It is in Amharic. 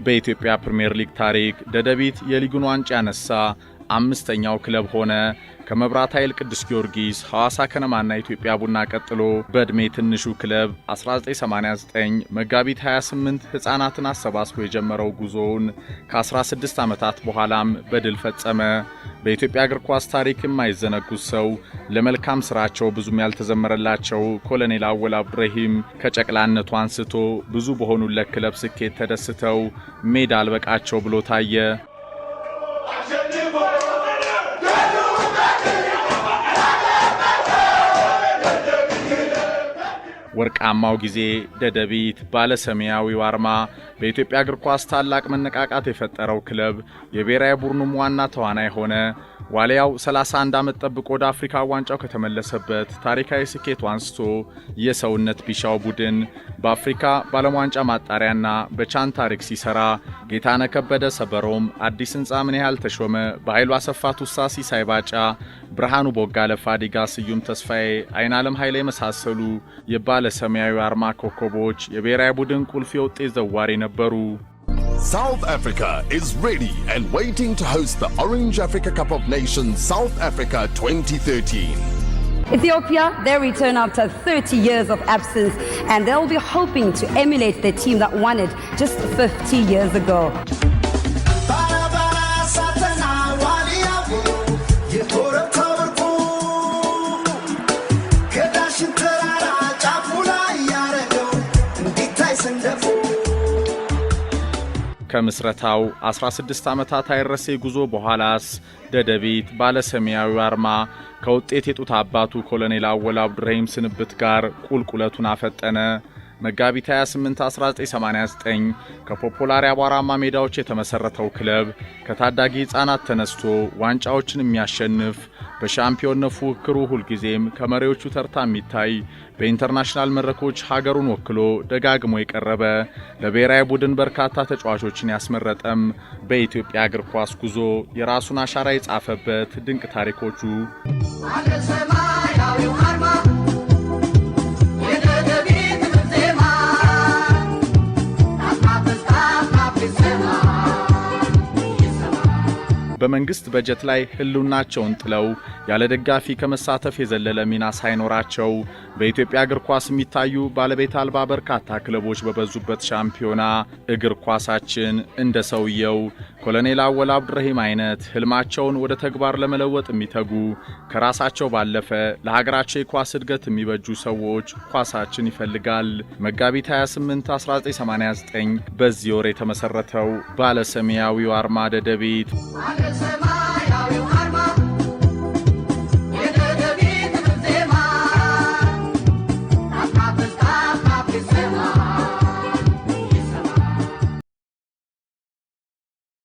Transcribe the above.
በኢትዮጵያ ፕሪሚየር ሊግ ታሪክ ደደቢት የሊጉን ዋንጫ ያነሳ አምስተኛው ክለብ ሆነ። ከመብራት ኃይል፣ ቅዱስ ጊዮርጊስ፣ ሐዋሳ ከነማና ኢትዮጵያ ቡና ቀጥሎ በእድሜ ትንሹ ክለብ 1989 መጋቢት 28 ሕፃናትን አሰባስቦ የጀመረው ጉዞውን ከ16 ዓመታት በኋላም በድል ፈጸመ። በኢትዮጵያ እግር ኳስ ታሪክ የማይዘነጉት ሰው ለመልካም ስራቸው ብዙም ያልተዘመረላቸው ኮሎኔል አወል አብዱረሂም ከጨቅላነቱ አንስቶ ብዙ በሆኑለት ክለብ ስኬት ተደስተው ሜዳ አልበቃቸው ብሎ ታየ። ወርቃማው ጊዜ ደደቢት ባለሰማያዊው አርማ በኢትዮጵያ እግር ኳስ ታላቅ መነቃቃት የፈጠረው ክለብ የብሔራዊ ቡድኑም ዋና ተዋናይ ሆነ። ዋሊያው 31 ዓመት ጠብቆ ወደ አፍሪካ ዋንጫው ከተመለሰበት ታሪካዊ ስኬቱ አንስቶ የሰውነት ቢሻው ቡድን በአፍሪካ ባለም ዋንጫ ማጣሪያና በቻን ታሪክ ሲሰራ ጌታነህ ከበደ ሰበሮም፣ አዲስ ህንጻ ምን ያህል ተሾመ፣ በኃይሉ አሰፋ ቱሳ፣ ሲሳይ ባጫ፣ ብርሃኑ ቦጋለ፣ ፋዲጋ ስዩም፣ ተስፋዬ አይናለም ኃይሌ የመሳሰሉ የባለ ሰማያዊ አርማ ኮከቦች የብሔራዊ ቡድን ቁልፍ የውጤት ዘዋሪ ነበሩ። South Africa is ready and waiting to host the Orange Africa Cup of Nations South Africa 2013. Ethiopia, they return after 30 years of absence, and they'll be hoping to emulate the team that won it just 50 years ago. ከምስረታው 16 ዓመታት አይረሴ ጉዞ በኋላስ ደደቢት ባለሰማያዊ አርማ ከውጤት የጡት አባቱ ኮሎኔል አወል አብዱረሂም ስንብት ጋር ቁልቁለቱን አፈጠነ። መጋቢት 28 1989 ከፖፑላር አቧራማ ሜዳዎች የተመሰረተው ክለብ ከታዳጊ ሕፃናት ተነስቶ ዋንጫዎችን የሚያሸንፍ በሻምፒዮንነት ፉክክሩ ሁልጊዜም ከመሪዎቹ ተርታ የሚታይ በኢንተርናሽናል መድረኮች ሀገሩን ወክሎ ደጋግሞ የቀረበ ለብሔራዊ ቡድን በርካታ ተጫዋቾችን ያስመረጠም በኢትዮጵያ እግር ኳስ ጉዞ የራሱን አሻራ የጻፈበት ድንቅ ታሪኮቹ በመንግስት በጀት ላይ ህልውናቸውን ጥለው ያለ ደጋፊ ከመሳተፍ የዘለለ ሚና ሳይኖራቸው በኢትዮጵያ እግር ኳስ የሚታዩ ባለቤት አልባ በርካታ ክለቦች በበዙበት ሻምፒዮና እግር ኳሳችን እንደ ሰውየው ኮሎኔል አወል አብዱረሂም አይነት ህልማቸውን ወደ ተግባር ለመለወጥ የሚተጉ ከራሳቸው ባለፈ ለሀገራቸው የኳስ እድገት የሚበጁ ሰዎች ኳሳችን ይፈልጋል። መጋቢት 28 1989 በዚህ ወር የተመሰረተው ባለሰማያዊው አርማ ደደቢት